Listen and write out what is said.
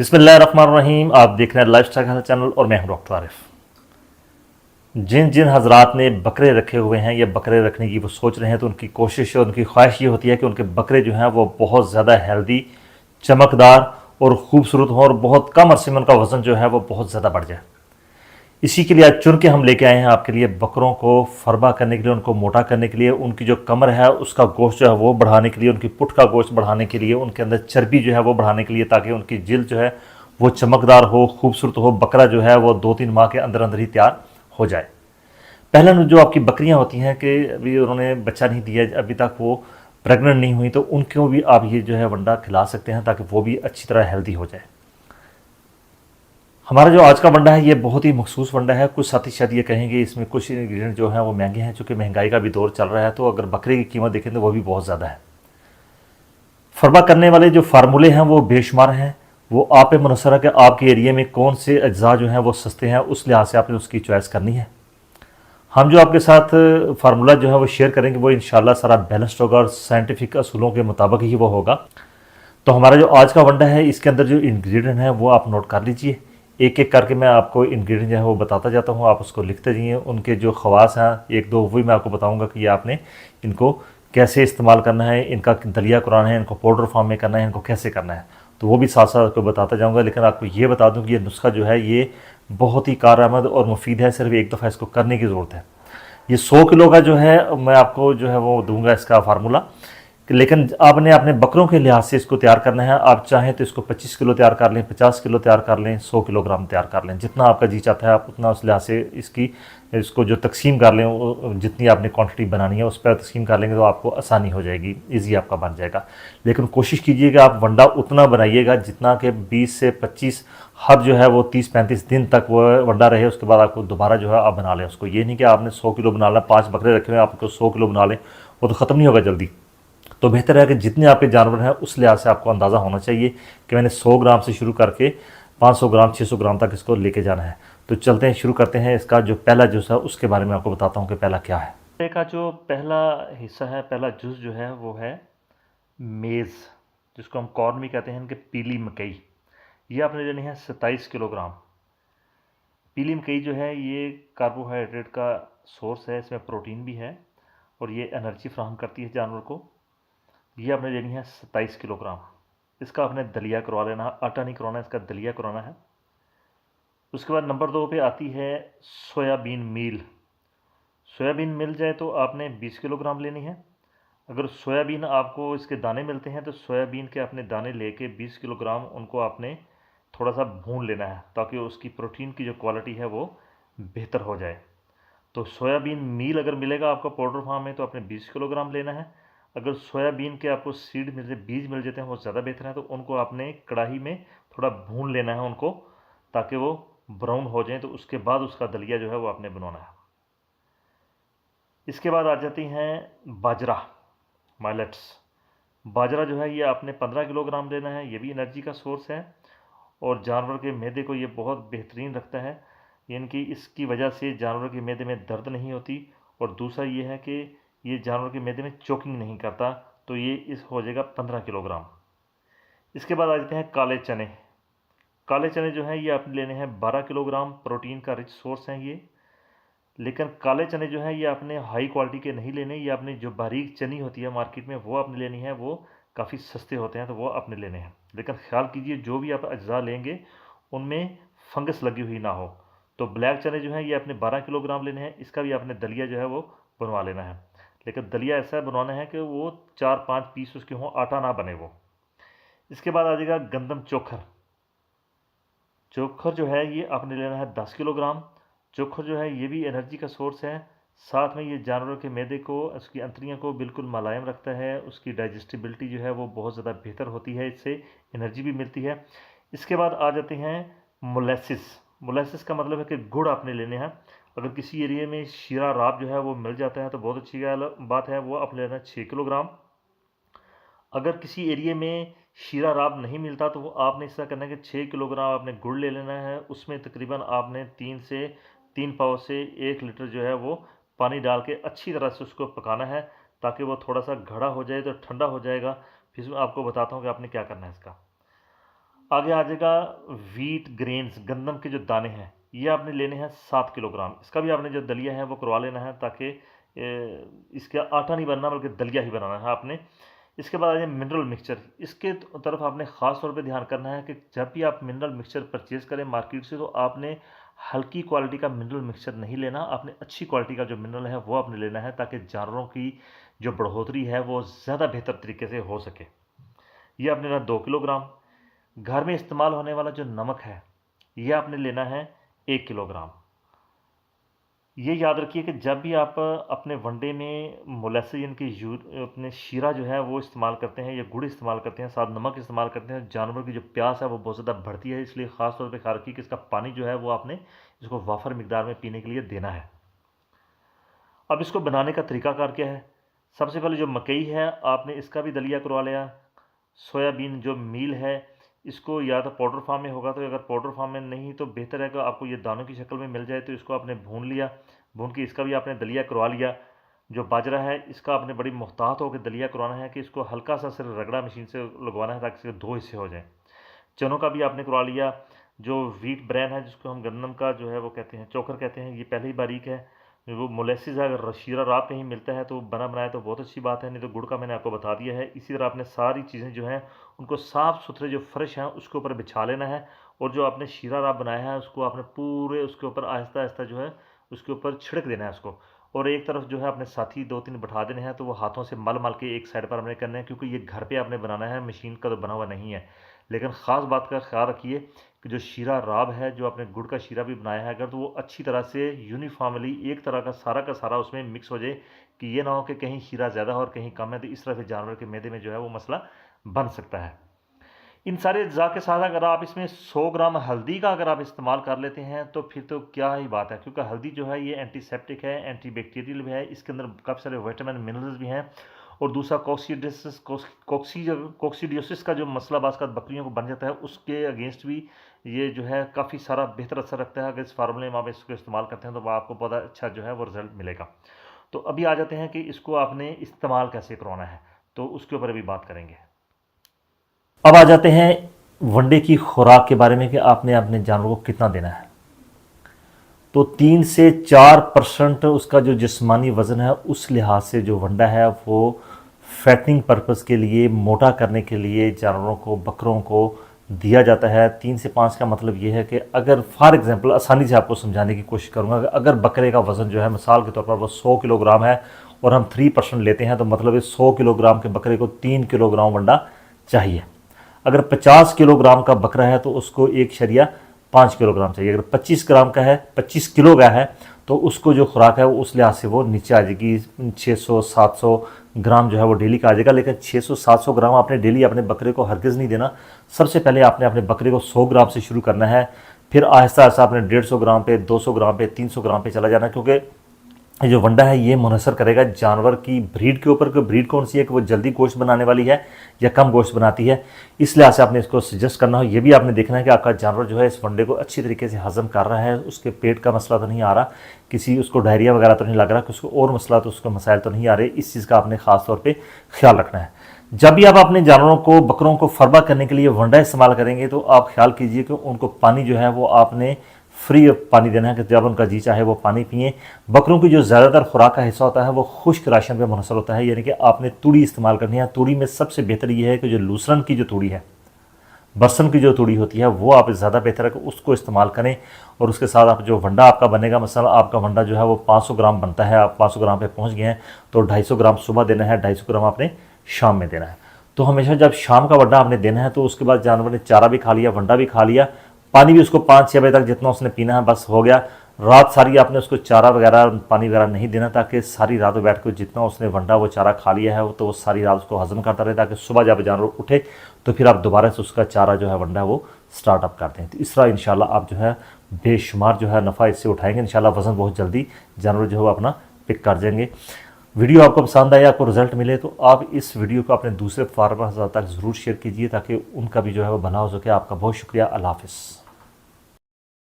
बिस्मिल्लाहिर्रहमानिर्रहीम। आप देख रहे हैं लाइफस्टाइल हेल्थ चैनल और मैं हूं डॉक्टर आरिफ। जिन जिन हजरात ने बकरे रखे हुए हैं या बकरे रखने की वो सोच रहे हैं तो उनकी कोशिश और उनकी ख्वाहिश ये होती है कि उनके बकरे जो हैं वो बहुत ज़्यादा हेल्दी, चमकदार और ख़ूबसूरत हों और बहुत कम अरसे में उनका वज़न जो है वो बहुत ज़्यादा बढ़ जाए। इसी के लिए आज चुन के हम लेके आए हैं आपके लिए बकरों को फरबा करने के लिए, उनको मोटा करने के लिए, उनकी जो कमर है उसका गोश्त जो है वो बढ़ाने के लिए, उनकी पुट का गोश्त बढ़ाने के लिए, उनके अंदर चर्बी जो है वो बढ़ाने के लिए, ताकि उनकी जिल्द जो है वो चमकदार हो, खूबसूरत हो, बकरा जो है वो 2-3 माह के अंदर अंदर ही तैयार हो जाए। पहला जो आपकी बकरियां होती हैं कि अभी उन्होंने बच्चा नहीं दिया, अभी तक वो प्रेग्नेंट नहीं हुई, तो उनको भी आप ये जो है वंडा खिला सकते हैं ताकि वो भी अच्छी तरह हेल्दी हो जाए। हमारा जो आज का वंडा है ये बहुत ही मखसूस वंडा है। कुछ साथी शायद ये कहेंगे इसमें कुछ इंग्रेडिएंट जो हैं वो महंगे हैं, चूँकि महंगाई का भी दौर चल रहा है, तो अगर बकरे की कीमत देखें तो वो भी बहुत ज़्यादा है। फरमा करने वाले जो फार्मूले हैं वो बेशुमार हैं। वो आप पे मुनहसर है कि आपके एरिया में कौन से अज्जा जो हैं वो सस्ते हैं, उस लिहाज से आपने उसकी चॉइस करनी है। हम जो आपके साथ फार्मूला जो है वो शेयर करेंगे वो इंशाल्लाह सारा बैलेंस्ड होगा और साइंटिफिक असूलों के मुताबिक ही वो होगा। तो हमारा जो आज का वंडा है इसके अंदर जो इंग्रेडिएंट है वो आप नोट कर लीजिए। एक एक करके मैं आपको इंग्रेडिएंट जो है वो बताता जाता हूँ, आप उसको लिखते जाइए। उनके जो ख़वास हैं एक दो वही मैं आपको बताऊँगा कि ये आपने इनको कैसे इस्तेमाल करना है, इनका दलिया कुराना है, इनको पाउडर फॉर्म में करना है, इनको कैसे करना है, तो वो भी साथ साथ आपको बताता जाऊँगा। लेकिन आपको ये बता दूँ कि ये नुस्खा जो है ये बहुत ही कारआमद और मुफीद है, सिर्फ एक दफ़ा इसको करने की ज़रूरत है। ये 100 किलो का जो है मैं आपको जो है वो दूंगा इसका फार्मूला, लेकिन आपने अपने बकरों के लिहाज से इसको तैयार करना है। आप चाहें तो इसको 25 किलो तैयार कर लें, 50 किलो तैयार कर लें, 100 किलोग्राम तैयार कर लें, जितना आपका जी चाहता है आप उतना उस लिहाज से इसको जो तकसीम कर लें, जितनी आपने क्वांटिटी बनानी है उस पर तकसीम कर लेंगे तो आपको आसानी हो जाएगी, ईजी आपका बन जाएगा। लेकिन कोशिश कीजिएगा आप वंडा उतना बनाइएगा जितना कि 20 से 25 हर जो है वो 30-35 दिन तक वो वंडा रहे। उसके बाद आपको दोबारा जो है आप बना लें उसको। ये नहीं कि आपने 100 किलो बना लें, 5 बकरे रखे हुए आपको 100 किलो बना लें, वो तो ख़त्म नहीं होगा जल्दी। तो बेहतर है कि जितने आपके जानवर हैं उस लिहाज से आपको अंदाज़ा होना चाहिए कि मैंने 100 ग्राम से शुरू करके 500 ग्राम 600 ग्राम तक इसको लेके जाना है। तो चलते हैं, शुरू करते हैं। इसका जो पहला जूस है उसके बारे में आपको बताता हूँ कि पहला क्या है। का जो पहला हिस्सा है, पहला जूस जो है वो है मेज़, जिसको हम कॉर्न भी कहते हैं, इनके पीली मकई। ये आपने लेनी है 27 किलोग्राम। पीली मकई जो है ये कार्बोहाइड्रेट का सोर्स है, इसमें प्रोटीन भी है और ये एनर्जी फ्राहम करती है जानवर को। ये आपने लेनी है 27 किलोग्राम। इसका आपने दलिया करवा लेना, आटा नहीं करवाना, इसका दलिया करवाना है। उसके बाद नंबर 2 पे आती है सोयाबीन मील। सोयाबीन मिल जाए तो आपने 20 किलोग्राम लेनी है। अगर सोयाबीन आपको इसके दाने मिलते हैं तो सोयाबीन के अपने दाने लेके 20 किलोग्राम उनको आपने थोड़ा सा भून लेना है ताकि उसकी प्रोटीन की जो क्वालिटी है वो बेहतर हो जाए। तो सोयाबीन मील अगर मिलेगा आपको पाउडर फॉर्म में तो आपने 20 किलोग्राम लेना है। अगर सोयाबीन के आपको सीड मिल जाए, बीज मिल जाते हैं, वो ज़्यादा बेहतर है, तो उनको आपने कढ़ाई में थोड़ा भून लेना है उनको, ताकि वो ब्राउन हो जाए। तो उसके बाद उसका दलिया जो है वो आपने बनाना है। इसके बाद आ जाती हैं बाजरा, माइलेट्स। बाजरा जो है ये आपने 15 किलोग्राम लेना है। ये भी एनर्जी का सोर्स है और जानवर के मैदे को ये बहुत बेहतरीन रखता है। इनकी इसकी वजह से जानवर के मैदे में दर्द नहीं होती। और दूसरा ये है कि ये जानवर के मैदे में चोकिंग नहीं करता। तो ये इस हो जाएगा 15 किलोग्राम। इसके बाद आ जाते हैं काले चने। काले चने जो हैं ये आपने लेने हैं 12 किलोग्राम। प्रोटीन का रिच सोर्स हैं ये। लेकिन काले चने जो हैं ये आपने हाई क्वालिटी के नहीं लेने। ये आपने जो बारीक चनी होती है मार्केट में वो आपने लेनी है, वो काफ़ी सस्ते होते हैं तो वो आपने लेने हैं। लेकिन ख्याल कीजिए जो भी आप अज्जा लेंगे उनमें फंगस लगी हुई ना हो। तो ब्लैक चने जो हैं ये आपने 12 किलोग्राम लेने हैं। इसका भी आपने दलिया जो है वो बनवा लेना है। लेकिन दलिया ऐसा बनवाना है कि वो 4-5 पीस उसके हों, आटा ना बने वो। इसके बाद आ जाएगा गंदम चोखर। चोखर जो है ये आपने लेना है 10 किलोग्राम। चोखर जो है ये भी एनर्जी का सोर्स है। साथ में ये जानवर के मैदे को, उसकी अंतड़ियों को बिल्कुल मुलायम रखता है। उसकी डाइजेस्टिबिलिटी जो है वो बहुत ज़्यादा बेहतर होती है, इससे एनर्जी भी मिलती है। इसके बाद आ जाते हैं मोलेसिस। मोलेसिस का मतलब है कि गुड़ आपने लेने हैं। अगर किसी एरिया में शीरा राब जो है वो मिल जाता है तो बहुत अच्छी बात है, वो आपने लेना है 6 किलोग्राम। अगर किसी एरिया में शीरा राब नहीं मिलता तो वो आपने इस तरह करना है कि 6 किलोग्राम आपने गुड़ ले लेना है। उसमें तकरीबन आपने 3 पाव से 1 लीटर जो है वो पानी डाल के अच्छी तरह से उसको पकाना है, ताकि वो थोड़ा सा गाढ़ा हो जाए। तो ठंडा हो जाएगा, फिर मैं आपको बताता हूँ कि आपने क्या करना है इसका। आगे आ जाएगा व्हीट ग्रेन्स, गंदम के जो दाने हैं, ये आपने लेने हैं 7 किलोग्राम। इसका भी आपने जो दलिया है वो करवा लेना है, ताकि इसका आटा नहीं बनना बल्कि दलिया ही बनाना है आपने। इसके बाद आ जाए मिनरल मिक्सचर। इसके तरफ आपने ख़ास तौर पे ध्यान करना है कि जब भी आप मिनरल मिक्सचर परचेज़ करें मार्केट से, तो आपने हल्की क्वालिटी का मिनरल मिक्सचर नहीं लेना, आपने अच्छी क्वालिटी का जो मिनरल है वो आपने लेना है, ताकि जानवरों की जो बढ़ोतरी है वो ज़्यादा बेहतर तरीके से हो सके। ये आपने लेना 2 किलोग्राम। घर में इस्तेमाल होने वाला जो नमक है ये आपने लेना है 1 किलोग्राम। ये याद रखिए कि जब भी आप अपने वनडे में मोलेसेस यानी कि अपने शीरा जो है वो इस्तेमाल करते हैं या गुड़ इस्तेमाल करते हैं, साथ नमक इस्तेमाल करते हैं, जानवर की जो प्यास है वो बहुत ज़्यादा बढ़ती है। इसलिए ख़ास तौर पे ख्याल रखिए कि इसका पानी जो है वो आपने इसको वाफर मिकदार में पीने के लिए देना है। अब इसको बनाने का तरीकाकार क्या है? सबसे पहले जो मकई है आपने इसका भी दलिया करवा लिया। सोयाबीन जो मील है, इसको या तो पाउडर फार्म में होगा, तो अगर पाउडर फार्म में नहीं तो बेहतर है कि आपको ये दानों की शक्ल में मिल जाए, तो इसको आपने भून लिया। भून के इसका भी आपने दलिया करवा लिया। जो बाजरा है इसका आपने बड़ी मुहतात होकर दलिया करवाना है कि इसको हल्का सा सिर्फ रगड़ा मशीन से लगवाना है, ताकि इसके 2 हिस्से हो जाएँ। चनों का भी आपने करवा लिया। जो व्हीट ब्रेन है, जिसको हम गंदम का जो है वो कहते हैं, चोकर कहते हैं, ये पहले ही बारीक है। वो मोलेसिस है, अगर शीरा रात कहीं मिलता है तो बना बनाया तो बहुत अच्छी बात है, नहीं तो गुड़ का मैंने आपको बता दिया है। इसी तरह आपने सारी चीज़ें जो हैं उनको साफ़ सुथरे जो फ्रेश हैं उसके ऊपर बिछा लेना है, और जो आपने शीरा राब बनाया है उसको आपने पूरे उसके ऊपर आहिस्ता आहिस्ता जो है उसके ऊपर छिड़क देना है उसको। और एक तरफ जो है अपने साथी 2-3 बैठा देने हैं, तो वो हाथों से मल मल के एक साइड पर हमने करना है, क्योंकि ये घर पे आपने बनाना है, मशीन का तो बना हुआ नहीं है। लेकिन ख़ास बात का ख्याल रखिए कि जो शीरा राब है, जो आपने गुड़ का शीरा भी बनाया है, अगर तो वो अच्छी तरह से यूनिफॉर्मली एक तरह का सारा उसमें मिक्स हो जाए, कि ये ना हो कि कहीं शीरा ज़्यादा हो और कहीं कम है, तो इस तरह से जानवर के मैदे में जो है वो मसला बन सकता है। इन सारे अज्जा के साथ अगर आप इसमें 100 ग्राम हल्दी का अगर आप इस्तेमाल कर लेते हैं तो फिर तो क्या ही बात है, क्योंकि हल्दी जो है ये एंटीसेप्टिक है, एंटीबैक्टीरियल भी है, इसके अंदर काफ़ी सारे विटामिन मिनरल्स भी हैं। और दूसरा कोक्सीडियोसिस का जो मसला बाज़ का बकरियों को बन जाता है, उसके अगेंस्ट भी ये जो है काफ़ी सारा बेहतर असर रखता है। अगर इस फार्मूले में आप इसको इस्तेमाल करते हैं तो आपको पता अच्छा जो है वो रिज़ल्ट मिलेगा। तो अभी आ जाते हैं कि इसको आपने इस्तेमाल कैसे करवाना है, तो उसके ऊपर अभी बात करेंगे। अब आ जाते हैं वनडे की खुराक के बारे में कि आपने अपने जानवर को कितना देना है। तो 3 से 4% उसका जो जिस्मानी वज़न है उस लिहाज से जो वंडा है वो फैटनिंग पर्पज़ के लिए, मोटा करने के लिए जानवरों को, बकरों को दिया जाता है। 3 से 5 का मतलब ये है कि अगर फॉर एग्जांपल आसानी से आपको समझाने की कोशिश करूँगा, अगर बकरे का वज़न जो है मिसाल के तौर पर वो 100 किलोग्राम है और हम 3% लेते हैं, तो मतलब इस 100 किलोग्राम के बकरे को 3 किलोग्राम वंडा चाहिए। अगर 50 किलोग्राम का बकरा है तो उसको 1.5 किलोग्राम चाहिए। अगर 25 ग्राम का है, 25 किलो का है, तो उसको जो खुराक है उस लिहाज से वो नीचे आ जाएगी। 600-700 ग्राम जो है वो डेली का आ जाएगा। लेकिन 600-700 ग्राम आपने डेली अपने बकरे को हरगिज़ नहीं देना। सबसे पहले आपने अपने बकरे को 100 ग्राम से शुरू करना है, फिर आहिस्ता आहिस्ता आपने 150 ग्राम पे, 200 ग्राम पे, 300 ग्राम पे चला जाना, क्योंकि ये जो वंडा है ये मुनहसर करेगा जानवर की ब्रीड के ऊपर कि ब्रीड कौन सी है, कि वो जल्दी गोश्त बनाने वाली है या कम गोश्त बनाती है। इस लिहाज से आपने इसको सजेस्ट करना हो। ये भी आपने देखना है कि आपका जानवर जो है इस वंडे को अच्छी तरीके से हज़म कर रहा है, उसके पेट का मसला तो नहीं आ रहा, किसी उसको डायरिया वगैरह तो नहीं लग रहा, कि उसको और मसला तो उसको मसाइल तो नहीं आ रहे। इस चीज़ का आपने ख़ास तौर पर ख्याल रखना है। जब भी आप अपने जानवरों को, बकरों को फरबा करने के लिए वंडा इस्तेमाल करेंगे, तो आप ख्याल कीजिए कि उनको पानी जो है वो आपने फ्री पानी देना है, कि जब उनका जी चाहे वो पानी पिए। बकरों की जो ज़्यादातर खुराक का हिस्सा होता है वो खुश्क राशन पे मुनहसर होता है, यानी कि आपने तूड़ी इस्तेमाल करनी है। तूड़ी में सबसे बेहतर ये है कि जो लूसरन की जो तूड़ी है, बरसन की जो तूड़ी होती है, वो आप ज़्यादा बेहतर है कि उसको इस्तेमाल करें। और उसके साथ आप जो वंडा आपका बनेगा, मसला आपका वंडा जो है वो 500 ग्राम बनता है, आप 500 ग्राम पे पहुँच गए हैं, तो 250 ग्राम सुबह देना है, 250 ग्राम आपने शाम में देना है। तो हमेशा जब शाम का वंडा आपने देना है, तो उसके बाद जानवर ने चारा भी खा लिया, वंडा भी खा लिया, पानी भी उसको 5-6 बजे तक जितना उसने पीना है बस हो गया। रात सारी आपने उसको चारा वगैरह, पानी वगैरह नहीं देना, ताकि सारी रात बैठ कर जितना उसने वंडा वो चारा खा लिया है तो वो सारी रात उसको हजम करता रहे, ताकि सुबह जब जानवर उठे तो फिर आप दोबारा से उसका चारा जो है वंडा वो स्टार्टअप करते हैं। तो इस तरह इंशाल्लाह आप जो है बेशुमार जो है नफ़ा इससे उठाएंगे। इंशाल्लाह वज़न बहुत जल्दी जानवर जो है अपना पिक कर जाएंगे। वीडियो आपको पसंद आया, आपको रिजल्ट मिले, तो आप इस वीडियो को अपने दूसरे फार्मर्स तक ज़रूर शेयर कीजिए, ताकि उनका भी जो है वो भला हो सके। आपका बहुत शुक्रिया। अल्लाह हाफ़िज़।